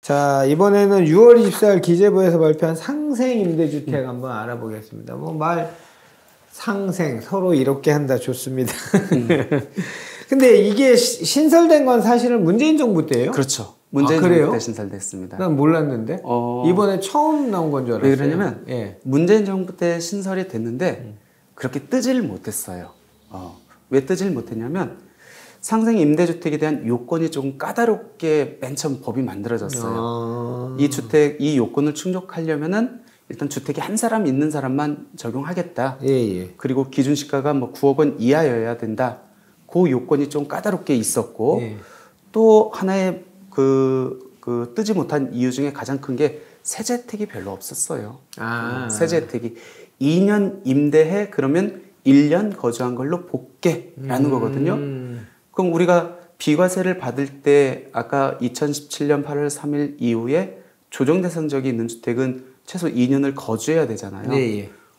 자, 이번에는 6월 24일 기재부에서 발표한 상생 임대주택 한번 알아보겠습니다. 뭐 상생 서로 이렇게 한다 좋습니다. 근데 이게 신설된 건 사실은 문재인 정부 때예요? 그렇죠. 문재인 정부 때 신설됐습니다. 난 몰랐는데 이번에 처음 나온 건 줄 알았어요. 왜 그러냐면 문재인 정부 때 신설이 됐는데 그렇게 뜨지를 못했어요. 왜 뜨지를 못했냐면 상생 임대주택에 대한 요건이 조금 까다롭게 맨 처음 법이 만들어졌어요. 이 요건을 충족하려면은 일단 주택이 한 사람 있는 사람만 적용하겠다. 그리고 기준시가가 뭐 9억 원 이하여야 된다. 그 요건이 좀 까다롭게 있었고 또 하나의 뜨지 못한 이유 중에 가장 큰 게 세제 혜택이 별로 없었어요. 세제 혜택이 2년 임대해 그러면 1년 거주한 걸로 복귀라는 거거든요. 그럼 우리가 비과세를 받을 때 아까 2017년 8월 3일 이후에 조정 대상적이 있는 주택은 최소 2년을 거주해야 되잖아요.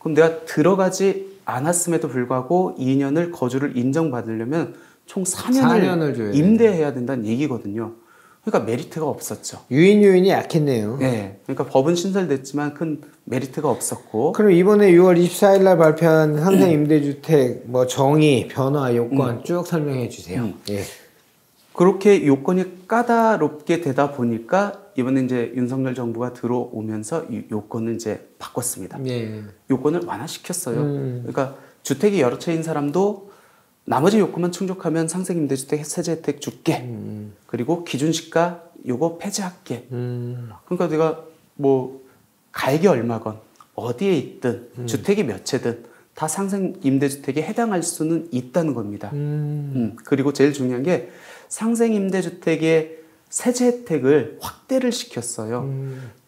그럼 내가 들어가지 않았음에도 불구하고 2년을 거주를 인정받으려면 총 4년을 임대해야 된다는 얘기거든요. 그러니까 메리트가 없었죠. 유인 요인이 약했네요. 네. 그러니까 법은 신설됐지만 큰 메리트가 없었고. 그럼 이번에 6월 24일 날 발표한 상생 임대주택 뭐 정의, 변화, 요건 쭉 설명해 주세요. 그렇게 요건이 까다롭게 되다 보니까 이번에 이제 윤석열 정부가 들어오면서 요건을 이제 바꿨습니다. 요건을 완화시켰어요. 그러니까 주택이 여러 채인 사람도 나머지 요건만 충족하면 상생 임대주택 세제 혜택 줄게. 그리고 기준시가 요거 폐지할게. 그러니까 내가 뭐 가액이 얼마건 어디에 있든 주택이 몇 채든 다 상생 임대주택에 해당할 수는 있다는 겁니다. 그리고 제일 중요한 게 상생 임대주택의 세제 혜택을 확대를 시켰어요.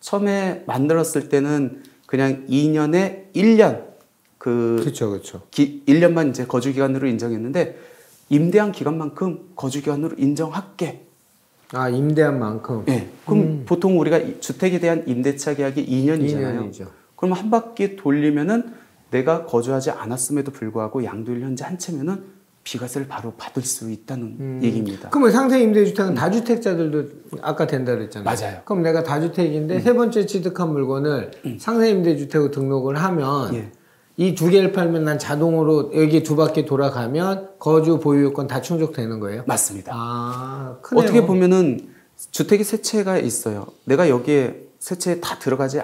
처음에 만들었을 때는 그냥 2년에 1년 그렇죠. 1년만 이제 거주기간으로 인정했는데 임대한 기간만큼 거주기간으로 인정할게. 임대한 만큼? 네. 그럼 보통 우리가 주택에 대한 임대차 계약이 2년이잖아요. 2년이죠. 그럼 한 바퀴 돌리면은 내가 거주하지 않았음에도 불구하고 양도일 현재 한 채면은 비과세를 바로 받을 수 있다는 얘기입니다. 그러면 상생 임대주택은 다주택자들도 아까 된다 그랬잖아요. 맞아요. 그럼 내가 다주택인데 세 번째 취득한 물건을 상생 임대주택으로 등록을 하면 이 두 개를 팔면 난 자동으로 여기 두 바퀴 돌아가면 거주 보유 요건 다 충족되는 거예요? 맞습니다. 크네요. 어떻게 보면은 주택이 세 채가 있어요. 내가 여기에 세 채에 다 들어가지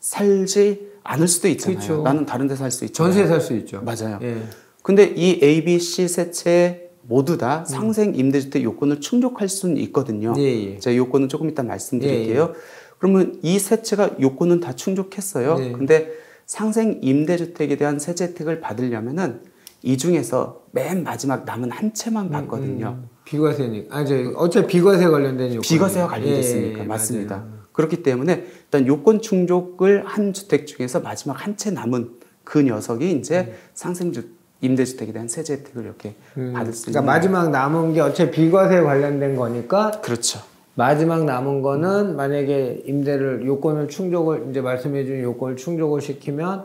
살지 않을 수도 있잖아요. 그렇죠. 나는 다른 데 살 수 있잖아요. 전세에 살 수 있죠. 맞아요. 근데 이 A, B, C 세 채 모두 다 상생 임대주택 요건을 충족할 수는 있거든요. 제가 요건은 조금 이따 말씀드릴게요. 그러면 이 세 채가 요건은 다 충족했어요. 근데 상생 임대주택에 대한 세제 혜택을 받으려면은 이 중에서 맨 마지막 남은 한 채만 받거든요. 비과세니까. 어차피 비과세 관련된 요건. 비과세와 관련됐으니까. 맞습니다. 맞아요. 그렇기 때문에 일단 요건 충족을 한 주택 중에서 마지막 한 채 남은 그 녀석이 이제 상생 임대주택에 대한 세제 혜택을 이렇게 받을 수 있는. 그러니까 마지막 남은 게 어차피 비과세 관련된 거니까. 그렇죠. 마지막 남은 거는 만약에 요건을 충족을 이제 말씀해 준 요건을 충족을 시키면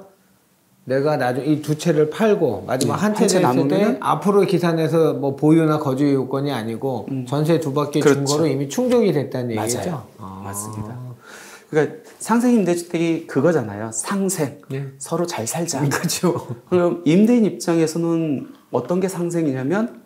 내가 나중에 이 두 채를 팔고 마지막 한 채 남을 때 앞으로 계산해서 뭐 보유나 거주 요건이 아니고 전세 두 바퀴 준 거로 이미 충족이 됐다는 얘기죠. 맞습니다. 그러니까 상생 임대주택이 그거잖아요. 상생. 서로 잘 살자. 그렇죠. 그럼 임대인 입장에서는 어떤 게 상생이냐면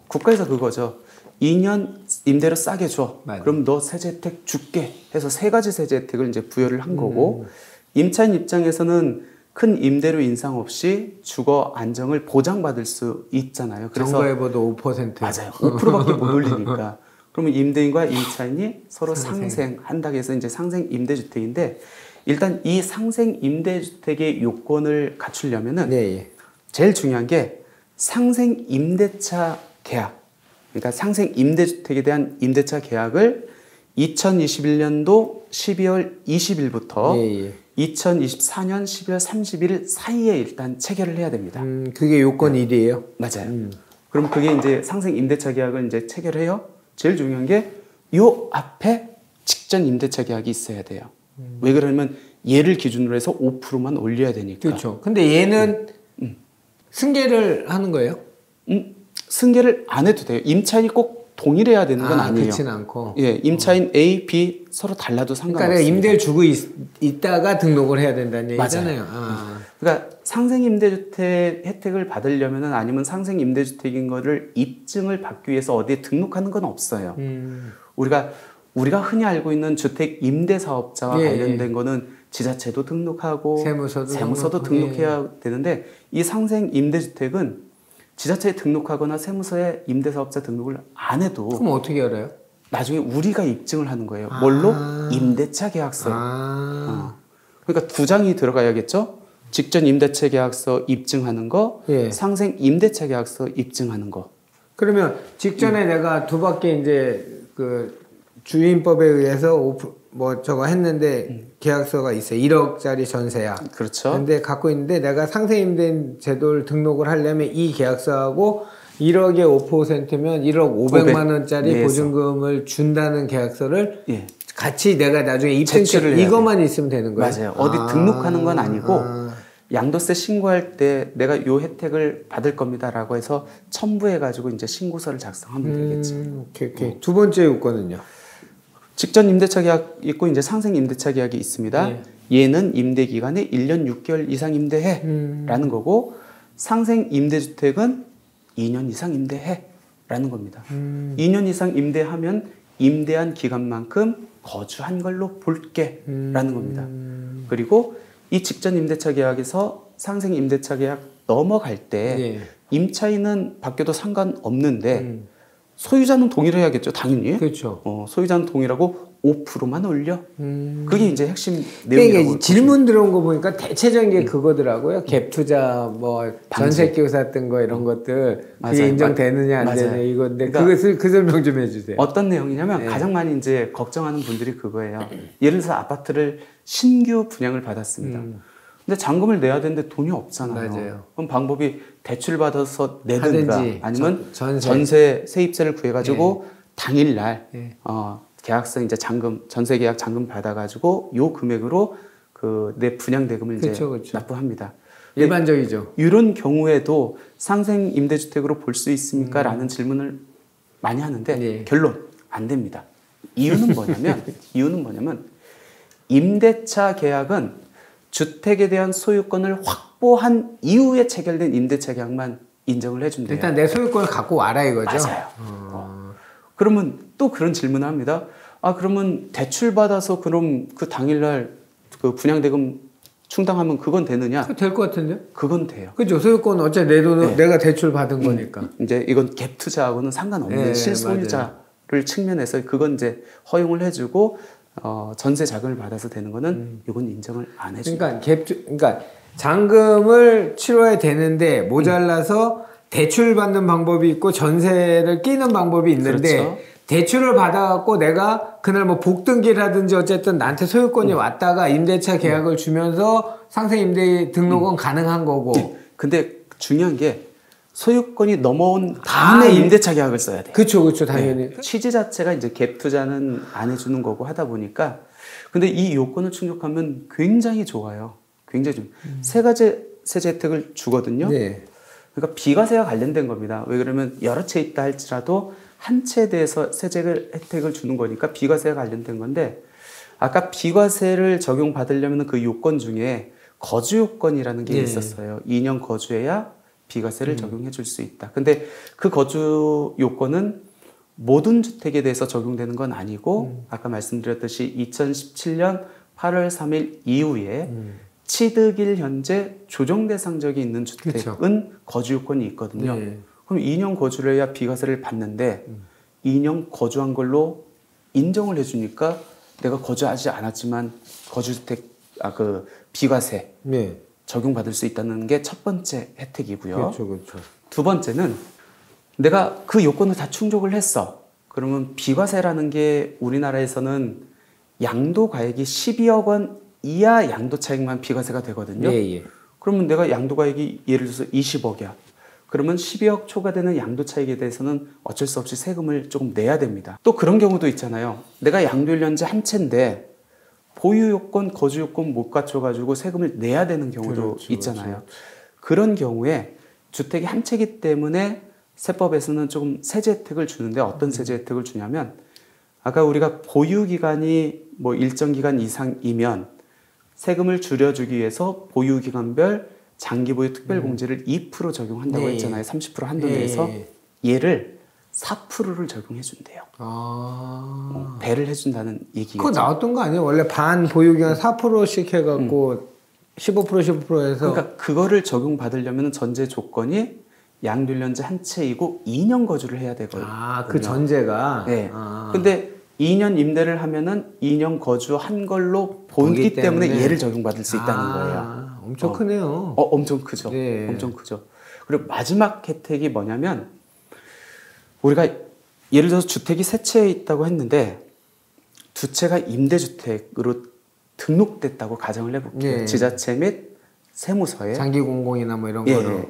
국가에서 그거죠. 2년 임대료 싸게 줘. 그럼 너 세제 혜택 줄게 해서 세 가지 세제 혜택을 이제 부여를 한 거고, 임차인 입장에서는 큰 임대료 인상 없이 주거 안정을 보장받을 수 있잖아요. 그래서 정부에서도 5%. 맞아요. 5%밖에 못 올리니까. 그러면 임대인과 임차인이 서로 상생한다고 해서 이제 상생 임대주택인데, 일단 이 상생 임대주택의 요건을 갖추려면은 제일 중요한 게 상생 임대차 계약. 그러니까 상생 임대주택에 대한 임대차 계약을 2021년도 12월 20일부터 2024년 12월 30일 사이에 일단 체결을 해야 됩니다. 그게 요건 1이에요? 맞아요. 그럼 그게 이제 상생 임대차 계약을 이제 체결해요. 제일 중요한 게 요 앞에 직전 임대차 계약이 있어야 돼요. 왜 그러냐면 얘를 기준으로 해서 5%만 올려야 되니까. 그렇죠. 근데 얘는 승계를 하는 거예요? 승계를 안 해도 돼요. 임차인이 꼭 동일해야 되는 건 아니에요. 그렇진 않고. 예, 임차인 A, B 서로 달라도 상관없습니다. 그러니까 내가 임대를 주고 있다가 등록을 해야 된다는 얘기잖아요. 그러니까 상생 임대주택 혜택을 받으려면은 아니면 상생 임대주택인 거를 입증을 받기 위해서 어디에 등록하는 건 없어요. 우리가 흔히 알고 있는 주택 임대 사업자와 관련된 거는 지자체도 등록하고 세무서도 등록해야 되는데 이 상생 임대주택은 지자체에 등록하거나 세무서에 임대사업자 등록을 안 해도 그럼 어떻게 알아요? 나중에 우리가 입증을 하는 거예요. 뭘로? 임대차 계약서에. 그러니까 2장이 들어가야겠죠? 직전 임대차 계약서 입증하는 거, 상생 임대차 계약서 입증하는 거. 그러면 직전에 내가 두 바퀴 이제 그 주임법에 의해서 저거 했는데 계약서가 있어요. 1억짜리 전세야. 그렇죠. 근데 갖고 있는데 내가 상생임대 제도를 등록을 하려면 이 계약서하고 1억에 5%면 1억 500만 원짜리 보증금을 준다는 계약서를 같이 내가 나중에 입증을 이것만 있으면 되는 거예요. 맞아요. 어디 등록하는 건 아니고 양도세 신고할 때 내가 요 혜택을 받을 겁니다라고 해서 첨부해가지고 이제 신고서를 작성하면 되겠지. 오케이. 두 번째 요건은요? 직전 임대차 계약 있고 이제 상생 임대차 계약이 있습니다. 얘는 임대 기간에 1년 6개월 이상 임대해라는 거고 상생 임대주택은 2년 이상 임대해라는 겁니다. 2년 이상 임대하면 임대한 기간만큼 거주한 걸로 볼게라는 겁니다. 그리고 이 직전 임대차 계약에서 상생 임대차 계약 넘어갈 때 임차인은 바뀌어도 상관없는데 소유자는 동일해야겠죠, 당연히. 그렇죠. 소유자는 동일하고 5%만 올려. 그게 이제 핵심 내용이라고. 질문 들어온 거 보니까 대체적인 게 그거더라고요. 갭 투자, 전세 끼고 샀던 거 이런 것들 그게 인정되느냐 안 되느냐 이건데 그러니까 그 설명 좀 해주세요. 어떤 내용이냐면 가장 많이 이제 걱정하는 분들이 그거예요. 예를 들어서 아파트를 신규 분양을 받았습니다. 근데 잔금을 내야 되는데 돈이 없잖아요. 맞아요. 그럼 방법이 대출 받아서 내든가 하든지, 아니면 전세 세입자를 구해가지고 당일날 계약서 이제 전세 계약 잔금 받아가지고 요 금액으로 그 내 분양 대금을 이제 납부합니다. 일반적이죠. 이런 경우에도 상생 임대주택으로 볼 수 있습니까? 라는 질문을 많이 하는데 결론 안 됩니다. 이유는 뭐냐면 임대차 계약은 주택에 대한 소유권을 확보한 이후에 체결된 임대차 계약만 인정을 해준대요. 일단 내 소유권을 갖고 와라 이거죠? 맞아요. 그러면 또 그런 질문을 합니다. 그러면 대출 받아서 그럼 그 당일날 그 분양대금 충당하면 그건 되느냐? 될 것 같은데요? 그건 돼요. 그죠. 소유권은 어차피 내 돈을 내가 대출 받은 거니까. 이제 이건 갭 투자하고는 상관없는 실소유자를 측면에서 그건 이제 허용을 해주고 전세 자금을 받아서 되는 거는 이건 인정을 안 해줍니다. 그러니까 잔금을 치러야 되는데 모자라서 대출 받는 방법이 있고 전세를 끼는 방법이 있는데 대출을 받아갖고 내가 그날 복등기라든지 어쨌든 나한테 소유권이 왔다가 임대차 계약을 주면서 상생 임대 등록은 가능한 거고. 근데 중요한 게 소유권이 넘어온 다음에 임대차 계약을 써야 돼요. 그렇죠, 당연히. 취지 자체가 이제 갭 투자는 안 해주는 거고 하다 보니까 근데 이 요건을 충족하면 굉장히 좋아요. 굉장히 좀 세 가지 세제 혜택을 주거든요. 그러니까 비과세와 관련된 겁니다. 왜 그러면 여러 채 있다 할지라도 한 채에 대해서 세제 혜택을 주는 거니까 비과세와 관련된 건데 아까 비과세를 적용받으려면 그 요건 중에 거주 요건이라는 게 있었어요. 2년 거주해야 비과세를 적용해 줄 수 있다. 근데 그 거주 요건은 모든 주택에 대해서 적용되는 건 아니고 아까 말씀드렸듯이 2017년 8월 3일 이후에 취득일 현재 조정 대상적이 있는 주택은 거주 요건이 있거든요. 그럼 2년 거주를 해야 비과세를 받는데 2년 거주한 걸로 인정을 해주니까 내가 거주하지 않았지만 거주주택 그 비과세 적용받을 수 있다는 게 첫 번째 혜택이고요. 그렇죠. 두 번째는 내가 그 요건을 다 충족을 했어. 그러면 비과세라는 게 우리나라에서는 양도가액이 12억 원 이하 양도차익만 비과세가 되거든요. 그러면 내가 양도가액이 예를 들어서 20억이야. 그러면 12억 초과되는 양도차익에 대해서는 어쩔 수 없이 세금을 조금 내야 됩니다. 또 그런 경우도 있잖아요. 내가 양도일련제 한 채인데 보유요건, 거주요건 못 갖춰가지고 세금을 내야 되는 경우도 있잖아요. 그런 경우에 주택이 한 채이기 때문에 세법에서는 조금 세제 혜택을 주는데 어떤 세제 혜택을 주냐면 아까 우리가 보유 기간이 뭐 일정 기간 이상이면 세금을 줄여주기 위해서 보유 기간별 장기 보유 특별 공제를 2% 적용한다고 네. 했잖아요. 30% 한도 내에서 얘를 4%를 적용해 준대요. 배를 해준다는 얘기겠죠. 그거 나왔던 거 아니에요? 원래 반 보유기간 4%씩 해갖고 15%해서 그러니까 그거를 적용받으려면 전제 조건이 양육연재 한 채이고 2년 거주를 해야 되거든요. 그 전제가. 네. 근데 2년 임대를 하면은 2년 거주한 걸로 보기 때문에 얘를 적용받을 수 있다는 거예요. 엄청 크네요. 엄청 크죠. 네. 엄청 크죠. 그리고 마지막 혜택이 뭐냐면 우리가 예를 들어서 주택이 세 채 있다고 했는데 두 채가 임대주택으로 등록됐다고 가정을 해볼게요. 네. 지자체 및 세무서에 장기 공공이나 뭐 이런 거로.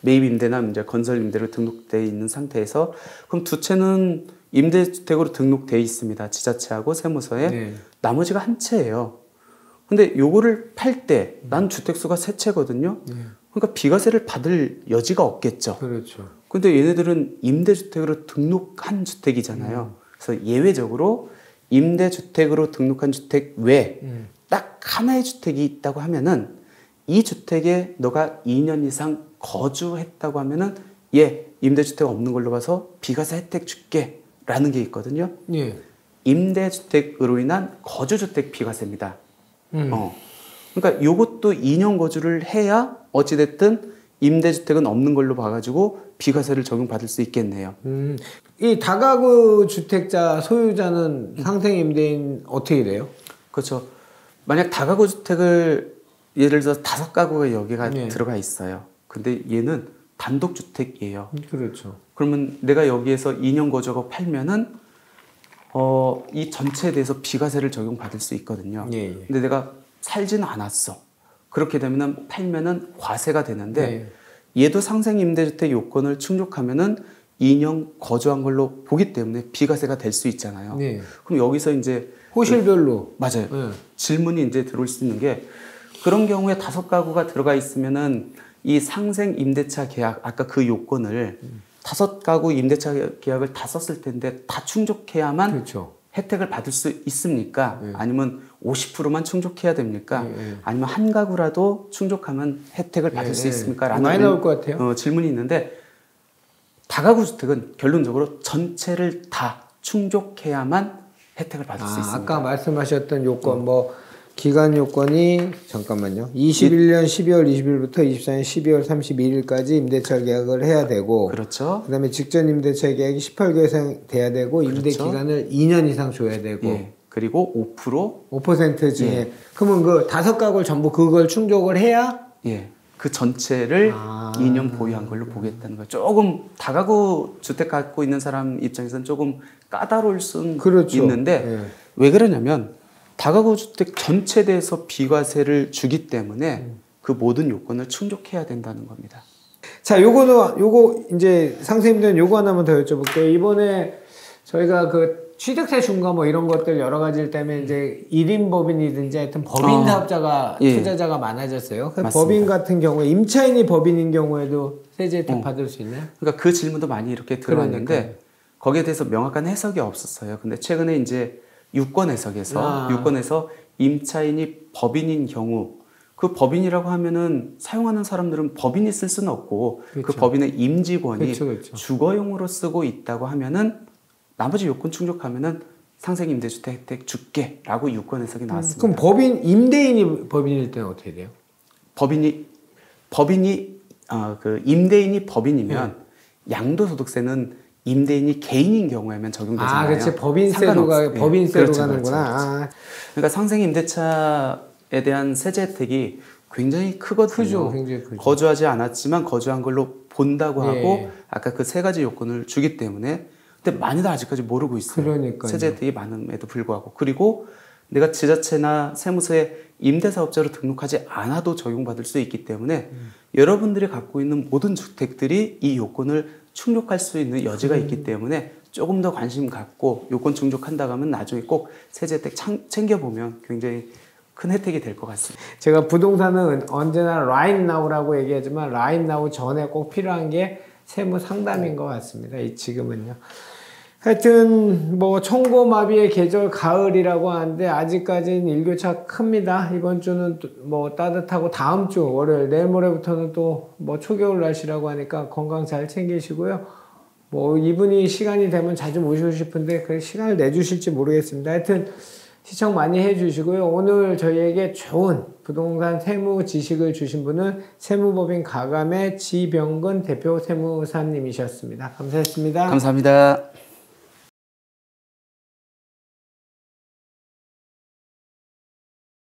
매입 임대나 이제 건설 임대로 등록돼 있는 상태에서 그럼 두 채는 임대주택으로 등록돼 있습니다. 지자체하고 세무서에. 네. 나머지가 한 채예요. 근데 요거를 팔 때 난 주택수가 세 채거든요. 그러니까 비과세를 받을 여지가 없겠죠. 그렇죠. 근데 얘네들은 임대주택으로 등록한 주택이잖아요. 그래서 예외적으로 임대주택으로 등록한 주택 외에 딱 하나의 주택이 있다고 하면은 이 주택에 너가 2년 이상 거주했다고 하면은 임대주택 없는 걸로 봐서 비과세 혜택 줄게 라는 게 있거든요. 예. 임대주택으로 인한 거주주택 비과세입니다. 그러니까 요것도 2년 거주를 해야 어찌됐든 임대주택은 없는 걸로 봐가지고 비과세를 적용받을 수 있겠네요. 이 다가구 주택자 소유자는 상생 임대인 어떻게 돼요? 그렇죠. 만약 다가구 주택을 예를 들어서 5가구가 여기가 네. 들어가 있어요. 근데 얘는 단독주택이에요. 그렇죠. 그러면 내가 여기에서 2년 거주하고 팔면은 이 전체에 대해서 비과세를 적용받을 수 있거든요. 근데 내가 살지는 않았어. 그렇게 되면은 팔면은 과세가 되는데 얘도 상생 임대주택 요건을 충족하면은 2년 거주한 걸로 보기 때문에 비과세가 될 수 있잖아요. 그럼 여기서 이제 호실별로. 맞아요. 질문이 이제 들어올 수 있는 게 그런 경우에 5가구가 들어가 있으면은 이 상생 임대차 계약 아까 그 요건을 5가구 임대차 계약을 다 썼을 텐데 다 충족해야만 그렇죠. 혜택을 받을 수 있습니까? 아니면 50%만 충족해야 됩니까? 아니면 한 가구라도 충족하면 혜택을 받을 수 있습니까? 라는 많이 나올 것 같아요. 질문이 있는데 다가구 주택은 결론적으로 전체를 다 충족해야만 혜택을 받을 수 있습니다. 아까 말씀하셨던 요건 기간 요건이 잠깐만요. 21년 12월 20일부터 24년 12월 31일까지 임대차 계약을 해야 되고 그렇죠. 그다음에 직전 임대차 계약이 18개월 이상 돼야 되고 임대 그렇죠. 기간을 2년 이상 줘야 되고 그리고 5% 중에 그러면 그 5가구를 전부 그걸 충족을 해야 그 전체를 2년 보유한 걸로 보겠다는 거예요. 조금 다가구 주택 갖고 있는 사람 입장에서는 조금 까다로울 수는 있는데 왜 그러냐면 다가구 주택 전체에 대해서 비과세를 주기 때문에 그 모든 요건을 충족해야 된다는 겁니다. 자, 요거 이제 상세님들은 요거 하나만 더 여쭤볼게요. 이번에 저희가 그 취득세 중과 뭐 이런 것들 여러 가지 때문에 이제 1인 법인이든지 하여튼 법인 사업자가 투자자가 많아졌어요. 법인 같은 경우에 임차인이 법인인 경우에도 세제 혜택 받을 수 있나요? 그러니까 그 질문도 많이 이렇게 들어왔는데 거기에 대해서 명확한 해석이 없었어요. 근데 최근에 이제 유권 해석에서 임차인이 법인인 경우 그 법인이라고 하면은 사용하는 사람들은 법인이 쓸 수는 없고 그 법인의 임직원이 주거용으로 쓰고 있다고 하면은 나머지 요건 충족하면은 상생 임대주택 혜택 줄게라고 유권 해석이 나왔습니다. 그럼 법인 임대인이 법인일 때는 어떻게 돼요? 임대인이 법인이면 양도소득세는 임대인이 개인인 경우에만 적용되잖아요. 그렇지. 법인세로 가는구나. 그러니까 상생 임대차에 대한 세제 혜택이 굉장히 크거든요. 굉장히 크죠. 거주하지 않았지만 거주한 걸로 본다고 하고 아까 그 3가지 요건을 주기 때문에 근데 많이들 아직까지 모르고 있어요. 그러니까요. 세제 혜택이 많음에도 불구하고 그리고 내가 지자체나 세무서에 임대사업자로 등록하지 않아도 적용받을 수 있기 때문에 여러분들이 갖고 있는 모든 주택들이 이 요건을 충족할 수 있는 여지가 있기 때문에 조금 더 관심 갖고 요건 충족한다고 하면 나중에 꼭 세제 혜택 챙겨보면 굉장히 큰 혜택이 될 것 같습니다. 제가 부동산은 언제나 라인 나우라고 얘기하지만 라인 나우 전에 꼭 필요한 게 세무 상담인 것 같습니다. 지금은요. 하여튼 뭐 청고마비의 계절 가을이라고 하는데 아직까지는 일교차 큽니다. 이번 주는 뭐 따뜻하고 다음 주 월요일 내일 모레부터는 또 뭐 초겨울 날씨라고 하니까 건강 잘 챙기시고요. 뭐 이분이 시간이 되면 자주 모시고 싶은데 그 시간을 내주실지 모르겠습니다. 하여튼 시청 많이 해주시고요. 오늘 저희에게 좋은 부동산 세무 지식을 주신 분은 세무법인 가감의 지병근 대표 세무사님이셨습니다. 감사했습니다. 감사합니다.